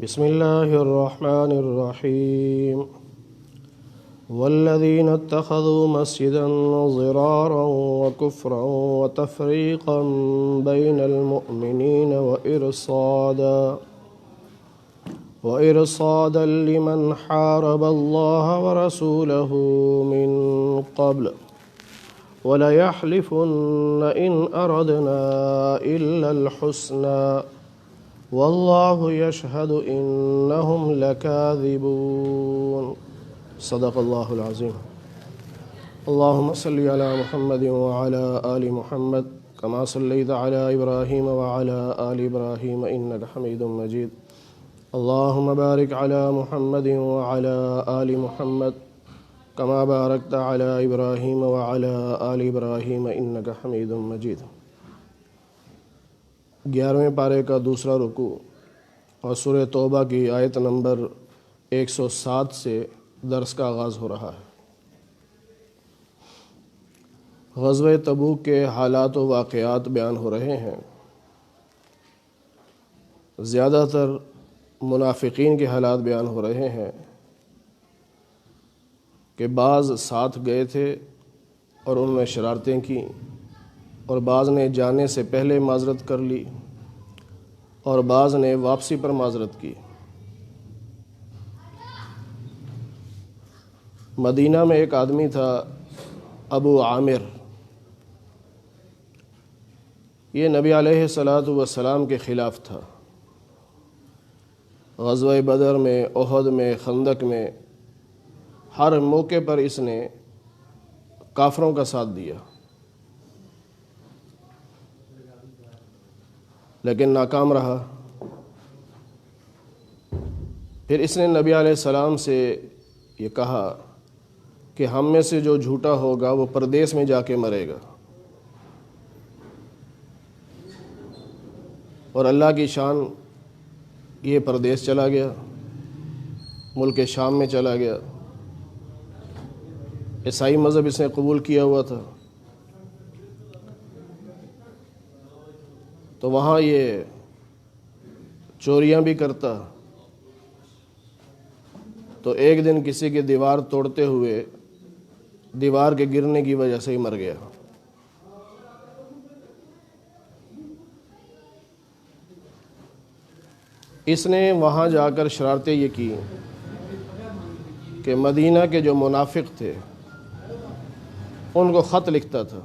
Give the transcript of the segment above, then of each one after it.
بسم الله الرحمن الرحيم والذين اتخذوا مسجدا ضرارا وكفرا وتفريقا بين المؤمنين وإرصادا لمن حارب الله ورسوله من قبل وليحلفن إن أردنا إلا الحسنى واللہ یشہد انہم لکاذبون صدق اللہ العظیم۔ اللہم صلی علی محمد وعلی آل محمد کما صلیت علی ابراہیم وعلی آل ابراہیم انک حمید مجید۔ اللہم بارک علی محمد وعلی آل محمد کما بارکت علی ابراہیم وعلی آل ابراہیم انک حمید مجید۔ 11ویں پارے کا دوسرا رکوع اور سورہ توبہ کی آیت نمبر 107 سے درس کا آغاز ہو رہا ہے۔ غزوہ تبوک کے حالات و واقعات بیان ہو رہے ہیں۔ زیادہ تر منافقین کے حالات بیان ہو رہے ہیں کہ بعض ساتھ گئے تھے اور انہوں نے شرارتیں کی، اور بعض نے جانے سے پہلے معذرت کر لی، اور بعض نے واپسی پر معذرت کی۔ مدینہ میں ایک آدمی تھا ابو عامر، یہ نبی علیہ السلام کے خلاف تھا۔ غزوہ بدر میں، احد میں، خندق میں، ہر موقع پر اس نے کافروں کا ساتھ دیا، لیکن ناکام رہا۔ پھر اس نے نبی علیہ السلام سے یہ کہا کہ ہم میں سے جو جھوٹا ہوگا وہ پردیس میں جا کے مرے گا، اور اللہ کی شان یہ پردیس چلا گیا، ملک شام میں چلا گیا۔ عیسائی مذہب اس نے قبول کیا ہوا تھا، تو وہاں یہ چوریاں بھی کرتا، تو ایک دن کسی کی دیوار توڑتے ہوئے دیوار کے گرنے کی وجہ سے ہی مر گیا۔ اس نے وہاں جا کر شرارتیں یہ کی کہ مدینہ کے جو منافق تھے ان کو خط لکھتا تھا۔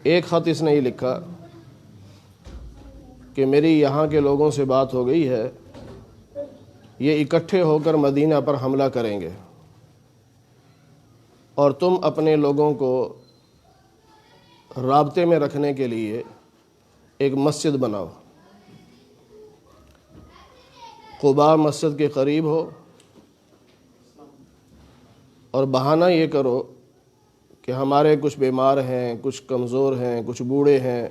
ایک خط اس نے یہ لکھا کہ میری یہاں کے لوگوں سے بات ہو گئی ہے، یہ اکٹھے ہو کر مدینہ پر حملہ کریں گے، اور تم اپنے لوگوں کو رابطے میں رکھنے کے لیے ایک مسجد بناؤ، قباء مسجد کے قریب ہو، اور بہانہ یہ کرو کہ ہمارے کچھ بیمار ہیں، کچھ کمزور ہیں، کچھ بوڑھے ہیں،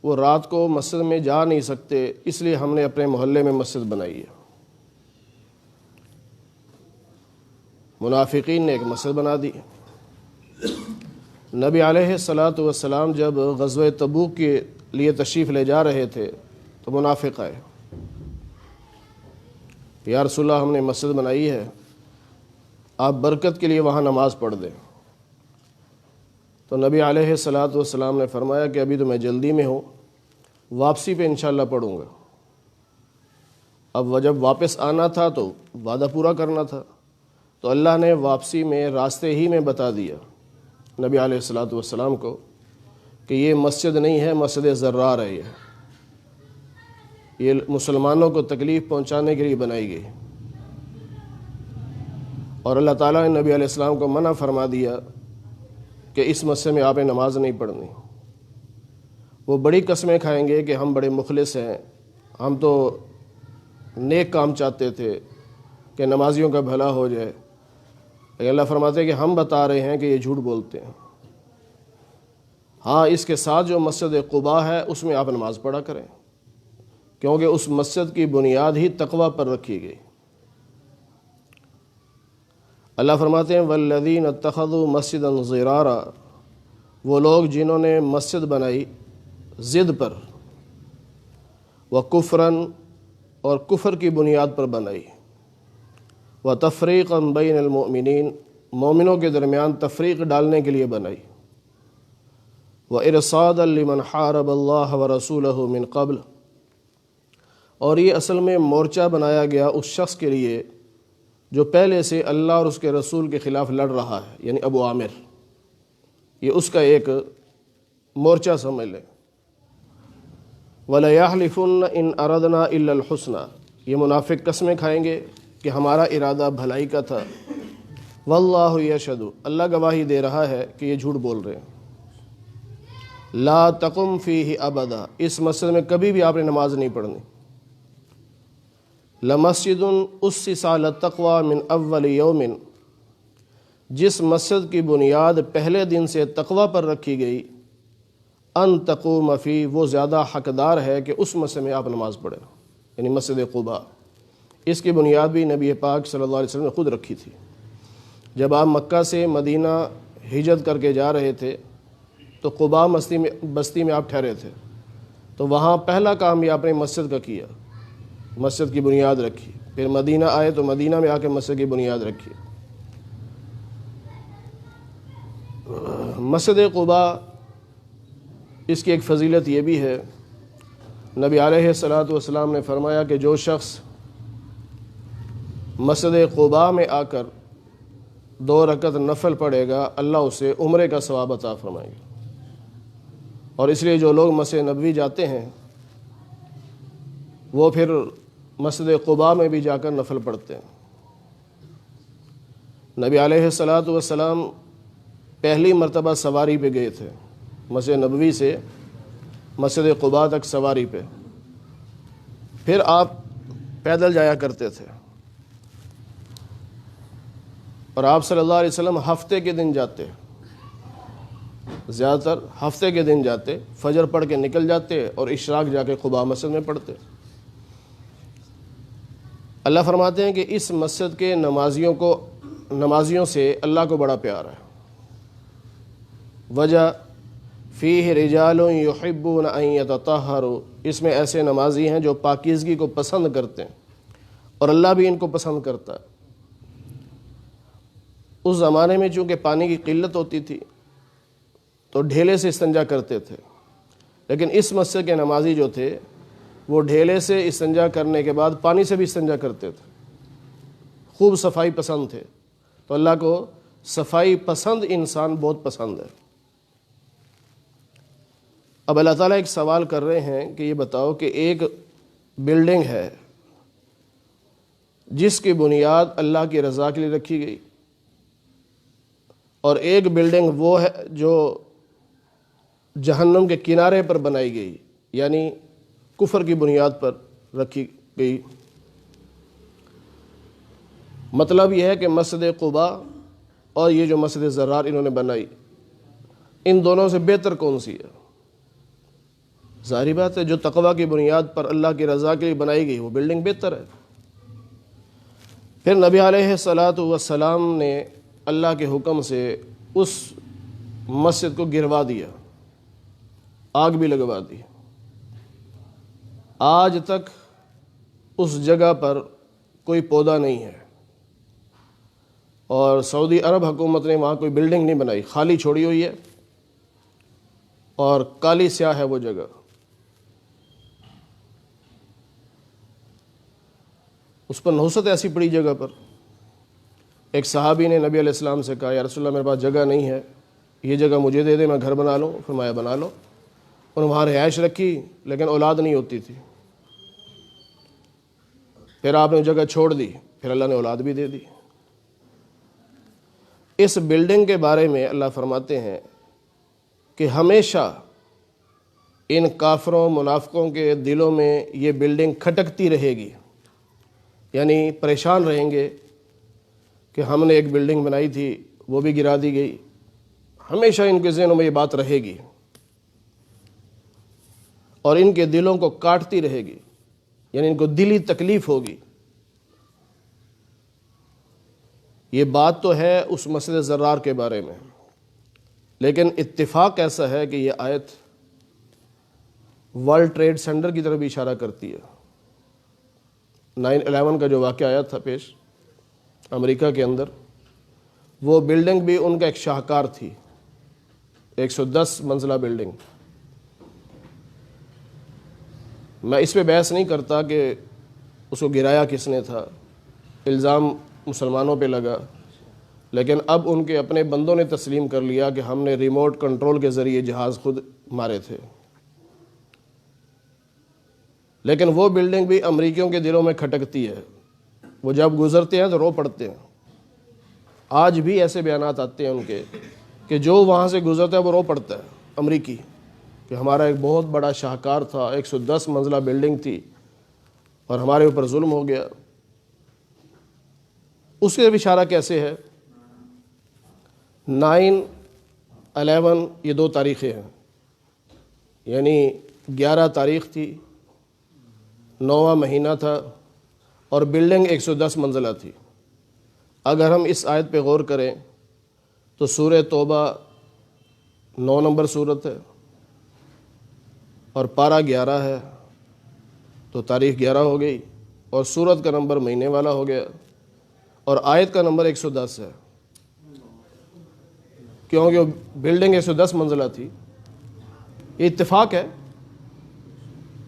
وہ رات کو مسجد میں جا نہیں سکتے، اس لیے ہم نے اپنے محلے میں مسجد بنائی ہے۔ منافقین نے ایک مسجد بنا دی۔ نبی علیہ السلام جب غزوہ تبوک کے لیے تشریف لے جا رہے تھے تو منافق آئے، یا رسول اللہ ہم نے مسجد بنائی ہے، آپ برکت کے لیے وہاں نماز پڑھ دیں۔ تو نبی علیہ السلام نے فرمایا کہ ابھی تو میں جلدی میں ہوں، واپسی پہ انشاءاللہ پڑھوں گا۔ اب جب واپس آنا تھا تو وعدہ پورا کرنا تھا، تو اللہ نے واپسی میں راستے ہی میں بتا دیا نبی علیہ السلام کو کہ یہ مسجد نہیں ہے، مسجد زرار ہے، یہ مسلمانوں کو تکلیف پہنچانے کے لیے بنائی گئی۔ اور اللہ تعالیٰ نے نبی علیہ السلام کو منع فرما دیا کہ اس مسجد میں آپ نے نماز نہیں پڑھنی۔ وہ بڑی قسمیں کھائیں گے کہ ہم بڑے مخلص ہیں، ہم تو نیک کام چاہتے تھے کہ نمازیوں کا بھلا ہو جائے، لیکن اللہ فرماتے ہیں کہ ہم بتا رہے ہیں کہ یہ جھوٹ بولتے ہیں۔ ہاں، اس کے ساتھ جو مسجد قباء ہے اس میں آپ نماز پڑھا کریں، کیونکہ اس مسجد کی بنیاد ہی تقوی پر رکھی گئی۔ اللہ فرماتے ہیں والذین اتخذوا مسجدا ضرارا، وہ لوگ جنہوں نے مسجد بنائی ضد پر، وکفراً اور کفر کی بنیاد پر بنائی، وَتَفْرِيقًا بَيْنَ الْمُؤْمِنِينَ مومنوں کے درمیان تفریق ڈالنے کے لیے بنائی، وَإِرْصَادًا لِمَنْ حَارَبَ اللَّهَ وَرَسُولَهُ مِنْ قَبْلُ اور یہ اصل میں مورچہ بنایا گیا اس شخص کے لیے جو پہلے سے اللہ اور اس کے رسول کے خلاف لڑ رہا ہے، یعنی ابو عامر، یہ اس کا ایک مورچہ سمجھ لیں۔ وَلَيَحْلِفُنَّ إِنْ أَرَدْنَا إِلَّا الْحُسْنَى یہ منافق قسمیں کھائیں گے کہ ہمارا ارادہ بھلائی کا تھا، وَاللَّهُ يَشْهَدُ اللہ گواہی دے رہا ہے کہ یہ جھوٹ بول رہے ہیں۔ لا تقم فیہ ابدا اس مسجد میں کبھی بھی آپ نے نماز نہیں پڑھنی۔ لمسجد اسس علی التقوی من اول یوم جس مسجد کی بنیاد پہلے دن سے تقوی پر رکھی گئی، ان تقوم فی وہ زیادہ حقدار ہے کہ اس مسجد میں آپ نماز پڑھیں، یعنی مسجد قباء۔ اس کی بنیاد بھی نبی پاک صلی اللہ علیہ وسلم نے خود رکھی تھی۔ جب آپ مکہ سے مدینہ ہجرت کر کے جا رہے تھے تو قباء بستی میں آپ ٹھہرے تھے، تو وہاں پہلا کام یہ آپ نے مسجد کا کیا، مسجد کی بنیاد رکھی۔ پھر مدینہ آئے تو مدینہ میں آ کے مسجد کی بنیاد رکھی۔ مسجد قباء اس کی ایک فضیلت یہ بھی ہے، نبی علیہ الصلاۃ والسلام نے فرمایا کہ جو شخص مسجد قباء میں آ کر 2 رکعت نفل پڑھے گا، اللہ اسے عمرے کا ثواب عطا فرمائے گا۔ اور اس لیے جو لوگ مسجد نبوی جاتے ہیں وہ پھر مسجد قباء میں بھی جا کر نفل پڑھتے ہیں۔ نبی علیہ الصلاۃ والسلام پہلی مرتبہ سواری پہ گئے تھے، مسجد نبوی سے مسجد قباء تک سواری پہ، پھر آپ پیدل جایا کرتے تھے، اور آپ صلی اللہ علیہ وسلم ہفتے کے دن جاتے، زیادہ تر ہفتے کے دن جاتے، فجر پڑھ کے نکل جاتے اور اشراق جا کے قباء مسجد میں پڑھتے۔ اللہ فرماتے ہیں کہ اس مسجد کے نمازیوں سے اللہ کو بڑا پیار ہے۔ وجہ فیہ رجال یحبون ان یتطہروا اس میں ایسے نمازی ہیں جو پاکیزگی کو پسند کرتے ہیں اور اللہ بھی ان کو پسند کرتا ہے۔ اس زمانے میں چونکہ پانی کی قلت ہوتی تھی تو ڈھیلے سے استنجا کرتے تھے، لیکن اس مسجد کے نمازی جو تھے وہ ڈھیلے سے استنجا کرنے کے بعد پانی سے بھی استنجا کرتے تھے، خوب صفائی پسند تھے۔ تو اللہ کو صفائی پسند انسان بہت پسند ہے۔ اب اللہ تعالیٰ ایک سوال کر رہے ہیں کہ یہ بتاؤ کہ ایک بلڈنگ ہے جس کی بنیاد اللہ کی رضا کے لیے رکھی گئی، اور ایک بلڈنگ وہ ہے جو جہنم کے کنارے پر بنائی گئی، یعنی کفر کی بنیاد پر رکھی گئی۔ مطلب یہ ہے کہ مسجد قباء اور یہ جو مسجد زرار انہوں نے بنائی، ان دونوں سے بہتر کون سی ہے؟ ظاہری بات ہے جو تقوی کی بنیاد پر اللہ کی رضا کے لیے بنائی گئی وہ بلڈنگ بہتر ہے۔ پھر نبی علیہ الصلاۃ والسلام نے اللہ کے حکم سے اس مسجد کو گروا دیا، آگ بھی لگوا دی۔ آج تک اس جگہ پر کوئی پودا نہیں ہے، اور سعودی عرب حکومت نے وہاں کوئی بلڈنگ نہیں بنائی، خالی چھوڑی ہوئی ہے، اور کالی سیاہ ہے وہ جگہ۔ اس پر نحوست ایسی پڑی جگہ پر۔ ایک صحابی نے نبی علیہ السلام سے کہا، یا رسول اللہ میرے پاس جگہ نہیں ہے، یہ جگہ مجھے دے دے، میں گھر بنا لوں۔ فرمایا بنا لو۔ انہوں نے وہاں رہائش رکھی، لیکن اولاد نہیں ہوتی تھی۔ پھر آپ نے جگہ چھوڑ دی، پھر اللہ نے اولاد بھی دے دی۔ اس بلڈنگ کے بارے میں اللہ فرماتے ہیں کہ ہمیشہ ان کافروں منافقوں کے دلوں میں یہ بلڈنگ کھٹکتی رہے گی، یعنی پریشان رہیں گے کہ ہم نے ایک بلڈنگ بنائی تھی وہ بھی گرا دی گئی۔ ہمیشہ ان کے ذہنوں میں یہ بات رہے گی اور ان کے دلوں کو کاٹتی رہے گی، یعنی ان کو دلی تکلیف ہوگی۔ یہ بات تو ہے اس مسجد زرار کے بارے میں، لیکن اتفاق ایسا ہے کہ یہ آیت ورلڈ ٹریڈ سینٹر کی طرف بھی اشارہ کرتی ہے۔ 9/11 کا جو واقعہ آیا تھا پیش امریکہ کے اندر، وہ بلڈنگ بھی ان کا ایک شاہکار تھی، 110 منزلہ بلڈنگ۔ میں اس پہ بحث نہیں کرتا کہ اس کو گرایا کس نے تھا، الزام مسلمانوں پہ لگا، لیکن اب ان کے اپنے بندوں نے تسلیم کر لیا کہ ہم نے ریموٹ کنٹرول کے ذریعے جہاز خود مارے تھے۔ لیکن وہ بلڈنگ بھی امریکیوں کے دلوں میں کھٹکتی ہے، وہ جب گزرتے ہیں تو رو پڑتے ہیں۔ آج بھی ایسے بیانات آتے ہیں ان کے کہ جو وہاں سے گزرتا ہے وہ رو پڑتا ہے امریکی، کہ ہمارا ایک بہت بڑا شاہکار تھا، 110 منزلہ بلڈنگ تھی اور ہمارے اوپر ظلم ہو گیا۔ اس کے اشارہ کیسے ہے؟ 9/11 یہ 2 تاریخیں ہیں، یعنی 11 تاریخ تھی، 9واں مہینہ تھا، اور بلڈنگ 110 منزلہ تھی۔ اگر ہم اس آیت پہ غور کریں تو سورہ توبہ 9 نمبر سورت ہے اور پارہ 11 ہے، تو تاریخ 11 ہو گئی، اور سورت کا نمبر مہینے والا ہو گیا، اور آیت کا نمبر 110 ہے، کیونکہ وہ بلڈنگ 110 منزلہ تھی۔ یہ اتفاق ہے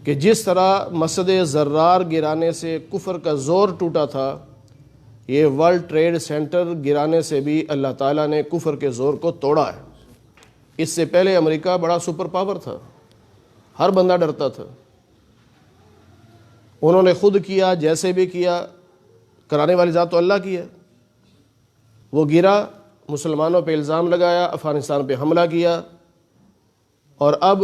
کہ جس طرح مسجد زرار گرانے سے کفر کا زور ٹوٹا تھا، یہ ورلڈ ٹریڈ سینٹر گرانے سے بھی اللہ تعالیٰ نے کفر کے زور کو توڑا ہے۔ اس سے پہلے امریکہ بڑا سپر پاور تھا، ہر بندہ ڈرتا تھا۔ انہوں نے خود کیا، جیسے بھی کیا، کرانے والی ذات تو اللہ کی ہے۔ وہ گرا، مسلمانوں پہ الزام لگایا، افغانستان پہ حملہ کیا، اور اب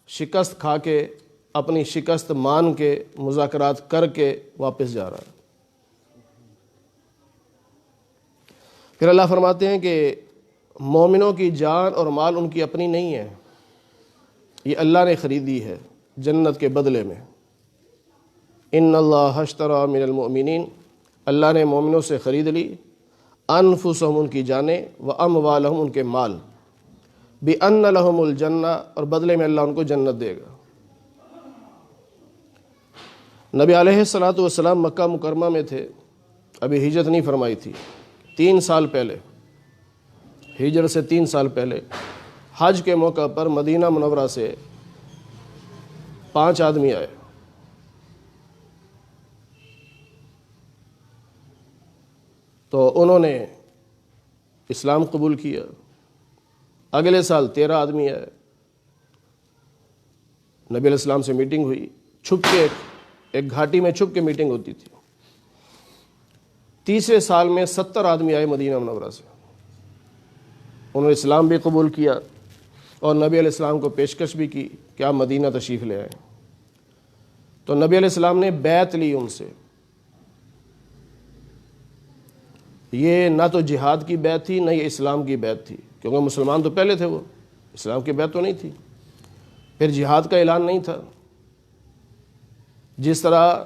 شکست کھا کے، اپنی شکست مان کے، مذاکرات کر کے واپس جا رہا ہے۔ پھر اللہ فرماتے ہیں کہ مومنوں کی جان اور مال ان کی اپنی نہیں ہے، یہ اللہ نے خریدی ہے جنت کے بدلے میں۔ ان اللہ اشتری من المؤمنین، اللہ نے مومنوں سے خرید لی، انفسہم ان کی جانیں، واموالہم ان کے مال، بان لہم الجنہ، اور بدلے میں اللہ ان کو جنت دے گا۔ نبی علیہ الصلوۃ والسلام مکہ مکرمہ میں تھے، ابھی ہجرت نہیں فرمائی تھی۔ 3 سال پہلے، ہجرت سے 3 سال پہلے، حج کے موقع پر مدینہ منورہ سے 5 آدمی آئے۔ تو انہوں نے اسلام قبول کیا۔ اگلے سال 13 آدمی آئے، نبی علیہ السلام سے میٹنگ ہوئی، چھپ کے، ایک گھاٹی میں چھپ کے میٹنگ ہوتی تھی۔ تیسرے سال میں 70 آدمی آئے مدینہ منورہ سے، انہوں نے اسلام بھی قبول کیا اور نبی علیہ السلام کو پیشکش بھی کی کہ آپ مدینہ تشریف لے آئیں۔ تو نبی علیہ السلام نے بیعت لی ان سے۔ یہ نہ تو جہاد کی بیعت تھی، نہ یہ اسلام کی بیعت تھی، کیونکہ مسلمان تو پہلے تھے، وہ اسلام کی بیعت تو نہیں تھی۔ پھر جہاد کا اعلان نہیں تھا۔ جس طرح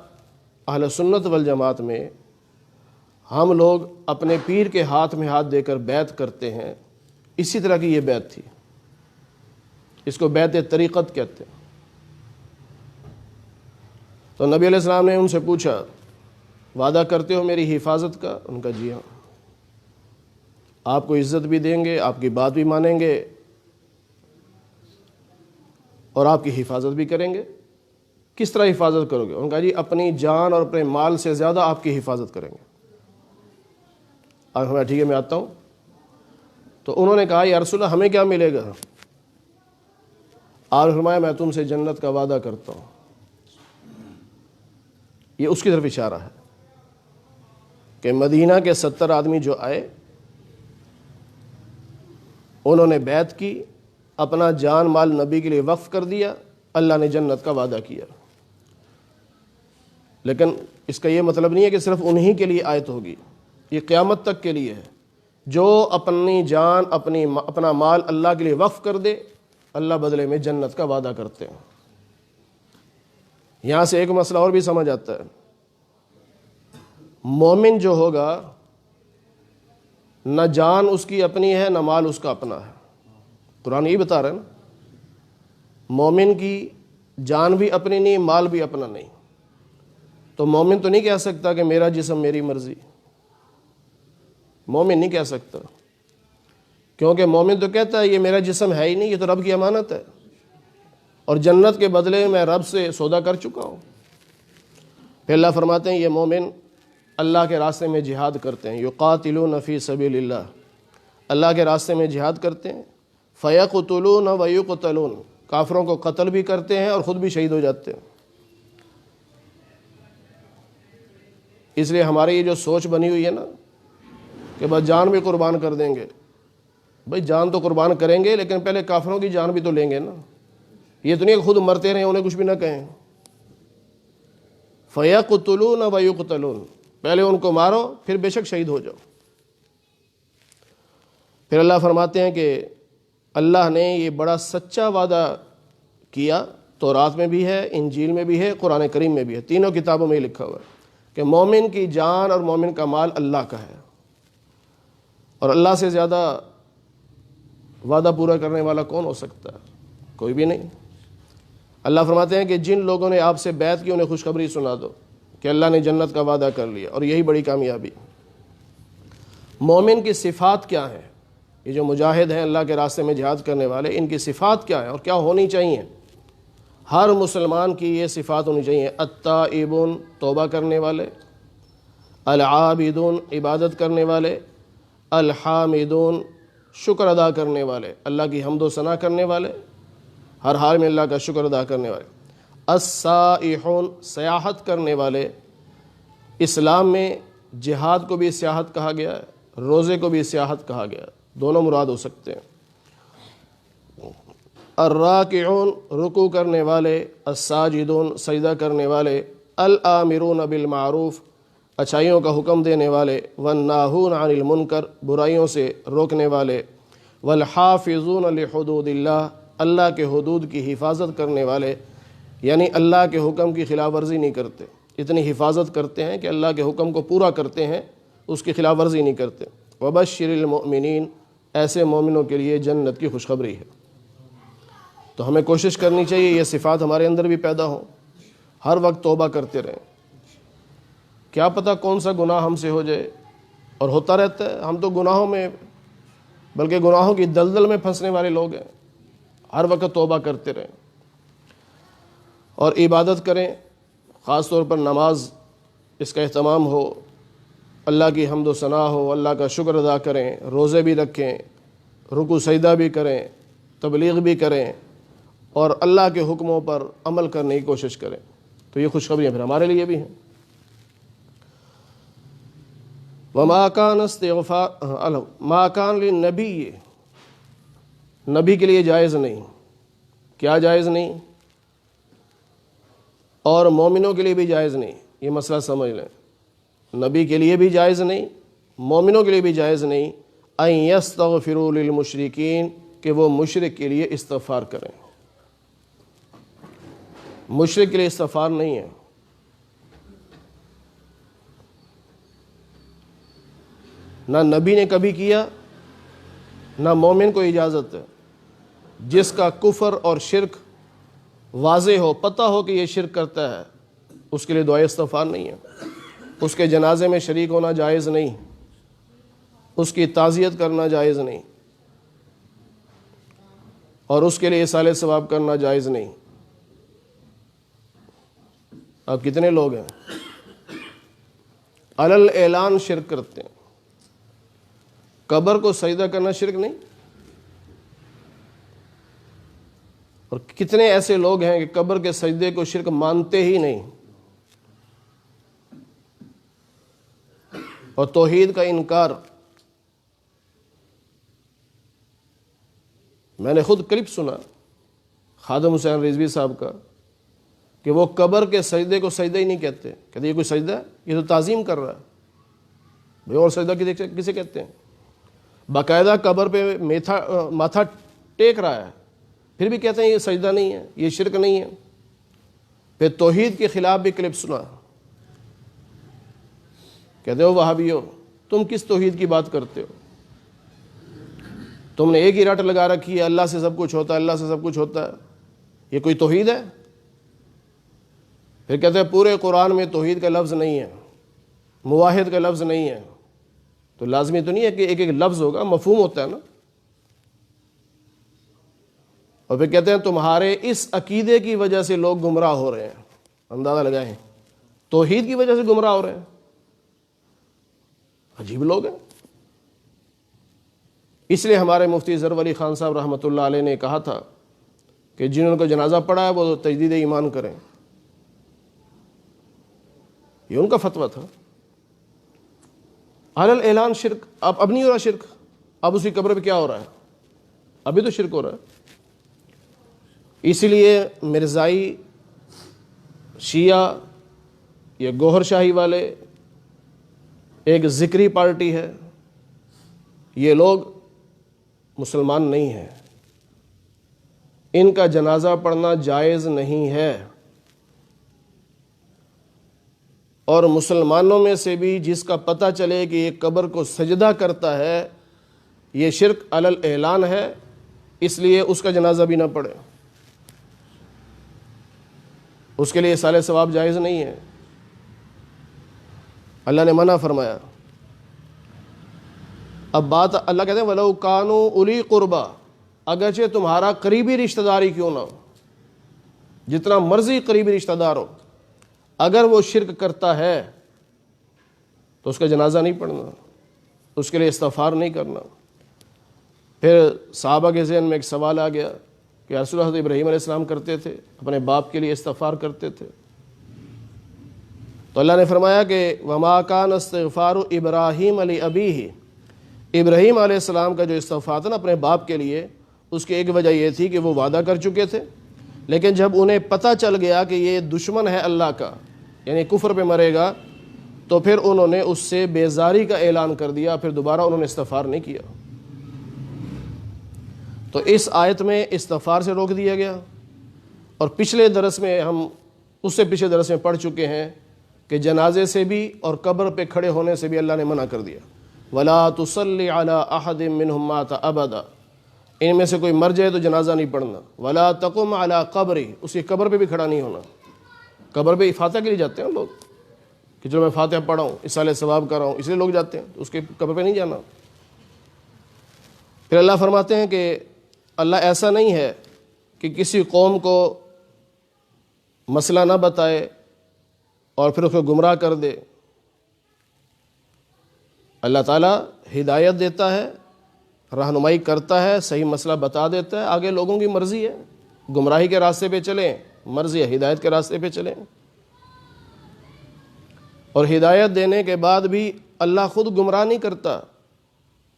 اہل سنت والجماعت میں ہم لوگ اپنے پیر کے ہاتھ میں ہاتھ دے کر بیعت کرتے ہیں، اسی طرح کی یہ بیعت تھی۔ اس کو بیعت طریقت کہتے ہیں۔ تو نبی علیہ السلام نے ان سے پوچھا، وعدہ کرتے ہو میری حفاظت کا؟ ان کا جی ہاں، آپ کو عزت بھی دیں گے، آپ کی بات بھی مانیں گے، اور آپ کی حفاظت بھی کریں گے۔ کس طرح حفاظت کرو گے؟ ان کا جی اپنی جان اور اپنے مال سے زیادہ آپ کی حفاظت کریں گے۔ ہمیں ٹھیک ہے، میں آتا ہوں۔ تو انہوں نے کہا یا رسول اللہ ہمیں کیا ملے گا؟ آپ نے فرمایا میں تم سے جنت کا وعدہ کرتا ہوں۔ یہ اس کی طرف اشارہ ہے کہ مدینہ کے 70 آدمی جو آئے، انہوں نے بیعت کی، اپنا جان مال نبی کے لیے وقف کر دیا، اللہ نے جنت کا وعدہ کیا۔ لیکن اس کا یہ مطلب نہیں ہے کہ صرف انہی کے لیے آیت ہوگی، یہ قیامت تک کے لیے ہے۔ جو اپنی جان، اپنا مال اللہ کے لیے وقف کر دے، اللہ بدلے میں جنت کا وعدہ کرتے ہیں۔ یہاں سے ایک مسئلہ اور بھی سمجھ آتا ہے، مومن جو ہوگا نہ جان اس کی اپنی ہے نہ مال اس کا اپنا ہے۔ قرآن یہ بتا رہا ہے نا، مومن کی جان بھی اپنی نہیں، مال بھی اپنا نہیں۔ تو مومن تو نہیں کہہ سکتا کہ میرا جسم میری مرضی، مومن نہیں کہہ سکتا، کیونکہ مومن تو کہتا ہے یہ میرا جسم ہے ہی نہیں، یہ تو رب کی امانت ہے، اور جنت کے بدلے میں رب سے سودا کر چکا ہوں۔ پھر اللہ فرماتے ہیں یہ مومن اللہ کے راستے میں جہاد کرتے ہیں، یقاتلون فی سبیل اللہ، اللہ کے راستے میں جہاد کرتے ہیں، فیقتلون ویقتلون، کافروں کو قتل بھی کرتے ہیں اور خود بھی شہید ہو جاتے ہیں۔ اس لیے ہماری یہ جو سوچ بنی ہوئی ہے نا کہ بس جان بھی قربان کر دیں گے، بھئی جان تو قربان کریں گے لیکن پہلے کافروں کی جان بھی تو لیں گے نا، یہ تو نہیں کہ خود مرتے رہیں انہیں کچھ بھی نہ کہیں۔ فَيَقْتُلُونَ وَيُقْتَلُونَ، پہلے ان کو مارو پھر بے شک شہید ہو جاؤ۔ پھر اللہ فرماتے ہیں کہ اللہ نے یہ بڑا سچا وعدہ کیا، تورات میں بھی ہے، انجیل میں بھی ہے، قرآن کریم میں بھی ہے، تینوں کتابوں میں ہی لکھا ہوا ہے کہ مومن کی جان اور مومن کا مال اللہ کا ہے، اور اللہ سے زیادہ وعدہ پورا کرنے والا کون ہو سکتا ہے؟ کوئی بھی نہیں۔ اللہ فرماتے ہیں کہ جن لوگوں نے آپ سے بیعت کی انہیں خوشخبری سنا دو کہ اللہ نے جنت کا وعدہ کر لیا، اور یہی بڑی کامیابی۔ مومن کی صفات کیا ہیں؟ یہ جو مجاہد ہیں اللہ کے راستے میں جہاد کرنے والے، ان کی صفات کیا ہیں اور کیا ہونی چاہیے؟ ہر مسلمان کی یہ صفات ہونی چاہیے: التائبون، توبہ کرنے والے، العابدون، عبادت کرنے والے، الحامدون، شکر ادا کرنے والے، اللہ کی حمد و ثنا کرنے والے، ہر حال میں اللہ کا شکر ادا کرنے والے، السائحون، سیاحت کرنے والے۔ اسلام میں جہاد کو بھی سیاحت کہا گیا ہے، روزے کو بھی سیاحت کہا گیا ہے، دونوں مراد ہو سکتے ہیں۔ الراکعون، رکوع کرنے والے، الساجدون، سجدہ کرنے والے، الآمرون بالمعروف، اچھائیوں کا حکم دینے والے، والناہون عن المنکر، برائیوں سے روکنے والے، والحافظون لحدود اللہ، اللہ کے حدود کی حفاظت کرنے والے، یعنی اللہ کے حکم کی خلاف ورزی نہیں کرتے، اتنی حفاظت کرتے ہیں کہ اللہ کے حکم کو پورا کرتے ہیں، اس کی خلاف ورزی نہیں کرتے۔ وبشر المؤمنین، ایسے مومنوں کے لیے جنت کی خوشخبری ہے۔ تو ہمیں کوشش کرنی چاہیے یہ صفات ہمارے اندر بھی پیدا ہوں، ہر وقت توبہ کرتے رہیں۔ کیا پتہ کون سا گناہ ہم سے ہو جائے، اور ہوتا رہتا ہے، ہم تو گناہوں میں، بلکہ گناہوں کی دلدل میں پھنسنے والے لوگ ہیں۔ ہر وقت توبہ کرتے رہیں اور عبادت کریں، خاص طور پر نماز، اس کا اہتمام ہو، اللہ کی حمد و ثنا ہو، اللہ کا شکر ادا کریں، روزے بھی رکھیں، رکوع سجدہ بھی کریں، تبلیغ بھی کریں، اور اللہ کے حکموں پر عمل کرنے کی کوشش کریں۔ تو یہ خوشخبریاں پھر ہمارے لیے بھی ہیں۔ وَمَا كَانَ اسْتِغْفَارُ مَا كَانَ لِلنَّبِيِّ، نبی کے لیے جائز نہیں۔ کیا جائز نہیں؟ اور مومنوں کے لیے بھی جائز نہیں، یہ مسئلہ سمجھ لیں۔ نبی کے لیے بھی جائز نہیں، مومنوں کے لیے بھی جائز نہیں، أَن يَسْتَغْفِرُوا لِلْمُشْرِكِينَ، کہ وہ مشرک کے لیے استغفار کریں۔ مشرک کے لیے استغفار نہیں ہے۔ نہ نبی نے کبھی کیا، نہ مومن کو اجازت ہے۔ جس کا کفر اور شرک واضح ہو، پتہ ہو کہ یہ شرک کرتا ہے، اس کے لیے دعائے استغفار نہیں ہے۔ اس کے جنازے میں شریک ہونا جائز نہیں، اس کی تعزیت کرنا جائز نہیں، اور اس کے لیے اصالہ ثواب کرنا جائز نہیں۔ اب کتنے لوگ ہیں علل اعلان شرک کرتے ہیں؟ قبر کو سجدہ کرنا شرک نہیں؟ اور کتنے ایسے لوگ ہیں کہ قبر کے سجدے کو شرک مانتے ہی نہیں، اور توحید کا انکار۔ میں نے خود کلپ سنا خادم حسین رضوی صاحب کا کہ وہ قبر کے سجدے کو سجدہ ہی نہیں کہتے، کہتے یہ کوئی سجدہ ہے، یہ تو تعظیم کر رہا ہے۔ بھئی اور سجدہ کسے کہتے ہیں؟ باقاعدہ قبر پہ ماتھا ٹیک رہا ہے، پھر بھی کہتے ہیں یہ سجدہ نہیں ہے، یہ شرک نہیں ہے۔ پھر توحید کے خلاف بھی کلپ سنا، کہتے ہو وہابیو تم کس توحید کی بات کرتے ہو؟ تم نے ایک ہی رٹ لگا رکھی ہے، اللہ سے سب کچھ ہوتا ہے، اللہ سے سب کچھ ہوتا ہے، یہ کوئی توحید ہے؟ پھر کہتے ہیں پورے قرآن میں توحید کا لفظ نہیں ہے، موحد کا لفظ نہیں ہے، تو لازمی تو نہیں ہے کہ ایک ایک لفظ ہوگا، مفہوم ہوتا ہے نا۔ اور پھر کہتے ہیں تمہارے اس عقیدے کی وجہ سے لوگ گمراہ ہو رہے ہیں، اندازہ لگائیں، توحید کی وجہ سے گمراہ ہو رہے ہیں۔ عجیب لوگ ہیں۔ اس لیے ہمارے مفتی ظفر علی خان صاحب رحمۃ اللہ علیہ نے کہا تھا کہ جنہوں کو جنازہ پڑھا ہے وہ تجدید ایمان کریں، یہ ان کا فتویٰ تھا۔ علی اعلان شرک، اب نہیں ہو رہا شرک، اب اسی قبر پہ کیا ہو رہا ہے؟ ابھی تو شرک ہو رہا ہے۔ اسی لیے مرزائی، شیعہ، یہ گوہر شاہی والے ایک ذکری پارٹی ہے، یہ لوگ مسلمان نہیں ہیں، ان کا جنازہ پڑھنا جائز نہیں ہے۔ اور مسلمانوں میں سے بھی جس کا پتہ چلے کہ یہ قبر کو سجدہ کرتا ہے، یہ شرک علی الاعلان ہے، اس لیے اس کا جنازہ بھی نہ پڑھے، اس کے لیے اصالہ ثواب جائز نہیں ہے، اللہ نے منع فرمایا۔ اب بات اللہ کہتے ہیں وَلَوْ كَانُوا أُولِي قُرْبَى، اگرچہ تمہارا قریبی رشتہ داری کیوں نہ ہو، جتنا مرضی قریبی رشتہ دار ہو، اگر وہ شرک کرتا ہے تو اس کا جنازہ نہیں پڑھنا، اس کے لیے استغفار نہیں کرنا۔ پھر صحابہ کے ذہن میں ایک سوال آ گیا کہ رسول اللہ حضرت ابراہیم علیہ السلام کرتے تھے، اپنے باپ کے لیے استغفار کرتے تھے، تو اللہ نے فرمایا کہ وَمَا كَانَ اسْتِغْفَارُ إِبْرَاهِيمَ لِأَبِيهِ، ابراہیم علیہ السلام کا جو استغفار تھا نا اپنے باپ کے لیے، اس کی ایک وجہ یہ تھی کہ وہ وعدہ کر چکے تھے، لیکن جب انہیں پتہ چل گیا کہ یہ دشمن ہے اللہ کا، یعنی کفر پہ مرے گا، تو پھر انہوں نے اس سے بیزاری کا اعلان کر دیا، پھر دوبارہ انہوں نے استغفار نہیں کیا۔ تو اس آیت میں استغفار سے روک دیا گیا، اور پچھلے درس میں ہم اس سے پچھلے درس میں پڑھ چکے ہیں کہ جنازے سے بھی اور قبر پہ کھڑے ہونے سے بھی اللہ نے منع کر دیا، وَلَا تُصَلِّ عَلَىٰ أَحَدٍ مِّنْهُمْ مَاتَ أَبَدًا، ان میں سے کوئی مر جائے تو جنازہ نہیں پڑھنا، وَلَا تَقُمْ عَلَىٰ قَبْرِهِ، اس کی قبر پہ بھی کھڑا نہیں ہونا۔ قبر پہ فاتحہ کے لیے جاتے ہیں لوگ کہ چلو میں فاتحہ پڑھا ہوں، اصالہ ثواب کر رہا ہوں، اس لیے لوگ جاتے ہیں، تو اس کے قبر پہ نہیں جانا۔ پھر اللہ فرماتے ہیں کہ اللہ ایسا نہیں ہے کہ کسی قوم کو مسئلہ نہ بتائے اور پھر اس کو گمراہ کر دے۔ اللہ تعالیٰ ہدایت دیتا ہے، رہنمائی کرتا ہے، صحیح مسئلہ بتا دیتا ہے، آگے لوگوں کی مرضی ہے، گمراہی کے راستے پہ چلیں، مرضی ہے ہدایت کے راستے پہ چلیں۔ اور ہدایت دینے کے بعد بھی اللہ خود گمراہ نہیں کرتا،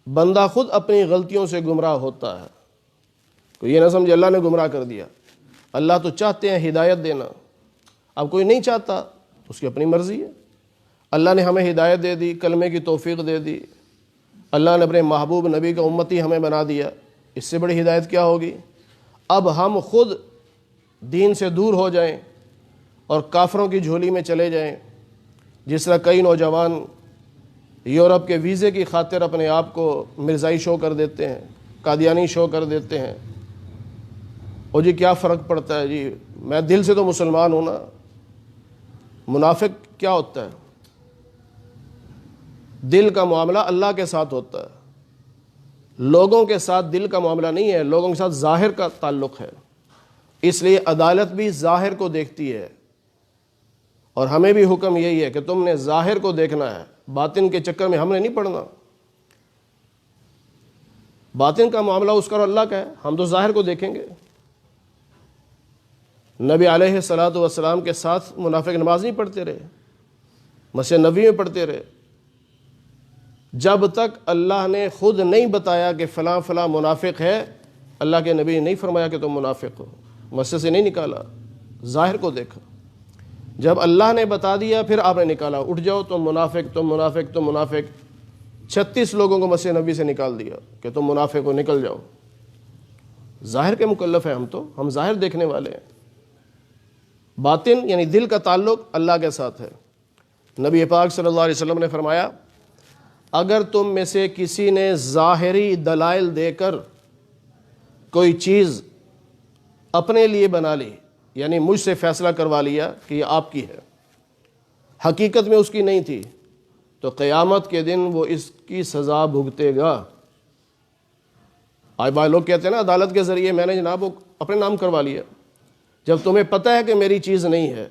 بندہ خود اپنی غلطیوں سے گمراہ ہوتا ہے۔ تو یہ نہ سمجھے اللہ نے گمراہ کر دیا، اللہ تو چاہتے ہیں ہدایت دینا، اب کوئی نہیں چاہتا تو اس کی اپنی مرضی ہے۔ اللہ نے ہمیں ہدایت دے دی، کلمے کی توفیق دے دی، اللہ نے اپنے محبوب نبی کا امتی ہمیں بنا دیا، اس سے بڑی ہدایت کیا ہوگی؟ اب ہم خود دین سے دور ہو جائیں اور کافروں کی جھولی میں چلے جائیں، جس طرح کئی نوجوان یورپ کے ویزے کی خاطر اپنے آپ کو مرزائی شو کر دیتے ہیں، قادیانی شو کر دیتے ہیں، اور جی کیا فرق پڑتا ہے جی، میں دل سے تو مسلمان ہوں نا۔ منافق کیا ہوتا ہے؟ دل کا معاملہ اللہ کے ساتھ ہوتا ہے، لوگوں کے ساتھ دل کا معاملہ نہیں ہے، لوگوں کے ساتھ ظاہر کا تعلق ہے، اس لیے عدالت بھی ظاہر کو دیکھتی ہے، اور ہمیں بھی حکم یہی ہے کہ تم نے ظاہر کو دیکھنا ہے، باطن کے چکر میں ہم نے نہیں پڑنا۔ باطن کا معاملہ اس کا اور اللہ کا ہے، ہم تو ظاہر کو دیکھیں گے۔ نبی علیہ الصلوۃ والسلام کے ساتھ منافق نماز نہیں پڑھتے رہے، مسجد نبوی میں پڑھتے رہے، جب تک اللہ نے خود نہیں بتایا کہ فلاں فلاں منافق ہے، اللہ کے نبی نے نہیں فرمایا کہ تم منافق ہو، مسجد سے نہیں نکالا، ظاہر کو دیکھا۔ جب اللہ نے بتا دیا پھر آپ نے نکالا، اٹھ جاؤ تم منافق، تم منافق، تم منافق۔ 36 لوگوں کو مسجد نبی سے نکال دیا کہ تم منافق ہو، نکل جاؤ۔ ظاہر کے مکلف ہیں ہم ظاہر دیکھنے والے ہیں، باطن یعنی دل کا تعلق اللہ کے ساتھ ہے۔ نبی پاک صلی اللہ علیہ وسلم نے فرمایا اگر تم میں سے کسی نے ظاہری دلائل دے کر کوئی چیز اپنے لیے بنا لی یعنی مجھ سے فیصلہ کروا لیا کہ یہ آپ کی ہے، حقیقت میں اس کی نہیں تھی، تو قیامت کے دن وہ اس کی سزا بھگتے گا۔ آج بعض لوگ کہتے ہیں نا عدالت کے ذریعے میں نے جناب وہ اپنے نام کروا لیا۔ جب تمہیں پتہ ہے کہ میری چیز نہیں ہے،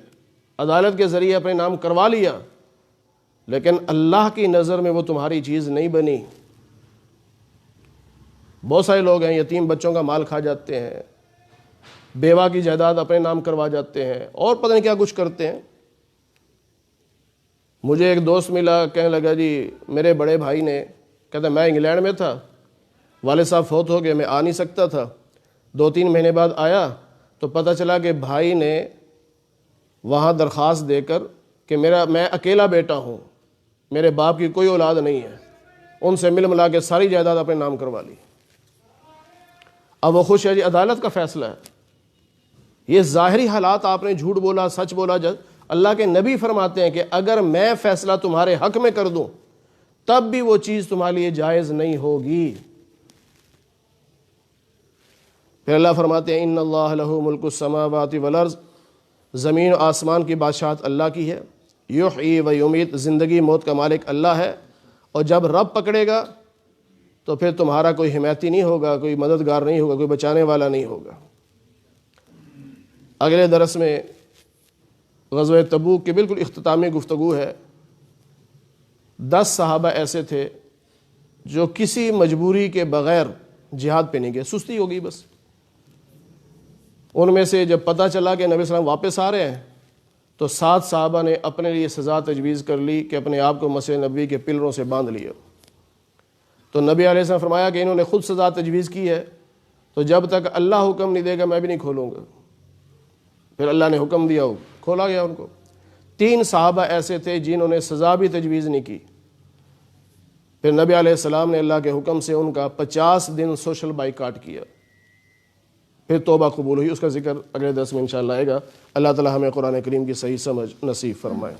عدالت کے ذریعے اپنے نام کروا لیا، لیکن اللہ کی نظر میں وہ تمہاری چیز نہیں بنی۔ بہت سارے لوگ ہیں یتیم بچوں کا مال کھا جاتے ہیں، بیوہ کی جائیداد اپنے نام کروا جاتے ہیں، اور پتہ نہیں کیا کچھ کرتے ہیں۔ مجھے ایک دوست ملا، کہنے لگا جی میرے بڑے بھائی نے، کہتا میں انگلینڈ میں تھا، والد صاحب فوت ہو گئے، میں آ نہیں سکتا تھا، 2-3 مہینے بعد آیا تو پتہ چلا کہ بھائی نے وہاں درخواست دے کر کہ میں اکیلا بیٹا ہوں، میرے باپ کی کوئی اولاد نہیں ہے، ان سے مل ملا کے ساری جائیداد اپنے نام کروا لی۔ اب وہ خوش ہے جی، عدالت کا فیصلہ ہے۔ یہ ظاہری حالات، آپ نے جھوٹ بولا، سچ بولا، اللہ کے نبی فرماتے ہیں کہ اگر میں فیصلہ تمہارے حق میں کر دوں تب بھی وہ چیز تمہارے لیے جائز نہیں ہوگی۔ پھر اللہ فرماتے ہیں ان اللہ لہ ملک السماوات والارض، زمین و آسمان کی بادشاہت اللہ کی ہے، یحیی و یمیت، زندگی موت کا مالک اللہ ہے، اور جب رب پکڑے گا تو پھر تمہارا کوئی حمایتی نہیں ہوگا، کوئی مددگار نہیں ہوگا، کوئی بچانے والا نہیں ہوگا۔ اگلے درس میں غزوہ تبوک کی بالکل اختتامی گفتگو ہے۔ 10 صحابہ ایسے تھے جو کسی مجبوری کے بغیر جہاد پہ نہیں گئے، سستی ہو گئی بس۔ ان میں سے جب پتہ چلا کہ نبی صلی اللہ علیہ وسلم واپس آ رہے ہیں تو 7 صحابہ نے اپنے لیے سزا تجویز کر لی کہ اپنے آپ کو مسجد نبوی کے پلروں سے باندھ لیا۔ تو نبی علیہ السلام فرمایا کہ انہوں نے خود سزا تجویز کی ہے، تو جب تک اللہ حکم نہیں دے گا میں بھی نہیں کھولوں گا۔ پھر اللہ نے حکم دیا، کھولا گیا ان کو۔ 3 صحابہ ایسے تھے جنہوں نے سزا بھی تجویز نہیں کی۔ پھر نبی علیہ السلام نے اللہ کے حکم سے ان کا 50 دن سوشل بائیکاٹ کیا، پھر توبہ قبول ہوئی۔ اس کا ذکر اگلے درس میں انشاءاللہ آئے گا۔ اللہ تعالی ہمیں قرآن کریم کی صحیح سمجھ نصیب فرمائے۔